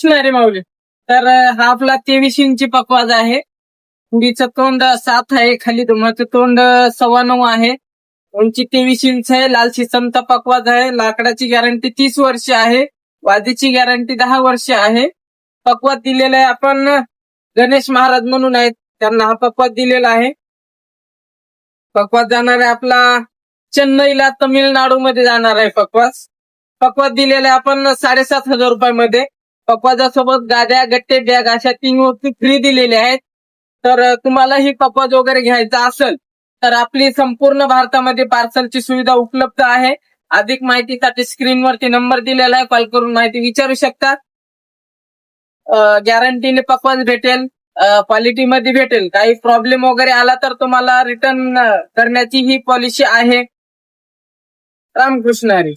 रे माऊली. तर हा आपला 23 इंची पकवाज आहे. पुढीचं तोंड 7 आहे, खाली धुमाचं तोंड 9.25 आहे. उंची 23 इंच आहे. लाल शिसमचा पकवाज आहे. लाकडाची गॅरंटी 30 वर्ष आहे. वादीची गॅरंटी 10 वर्ष आहे. पकवाज दिलेला आहे आपण गणेश महाराज म्हणून आहेत, त्यांना हा पकवाज दिलेला आहे. पकवाज जाणार आहे आपला चेन्नईला, तमिळनाडू मध्ये जाणार आहे पकवाज. पकवाज दिलेला आहे आपण 7,500 रुपयामध्ये. पकवाजासोबत गाद्या, गट्टे, बॅग अशा 3 वस्तू फ्री दिलेल्या आहेत. तर तुम्हाला ही पकवाज वगैरे घ्यायचा असेल तर आपली संपूर्ण भारतामध्ये पार्सलची सुविधा उपलब्ध आहे. अधिक माहितीसाठी स्क्रीनवरती नंबर दिलेला आहे, कॉल करून माहिती विचारू शकता. गॅरंटीने पकवाज भेटेल, क्वालिटी मध्ये भेटेल. काही प्रॉब्लेम वगैरे आला तर तुम्हाला रिटर्न करण्याची ही पॉलिसी आहे. रामकृष्ण हरी.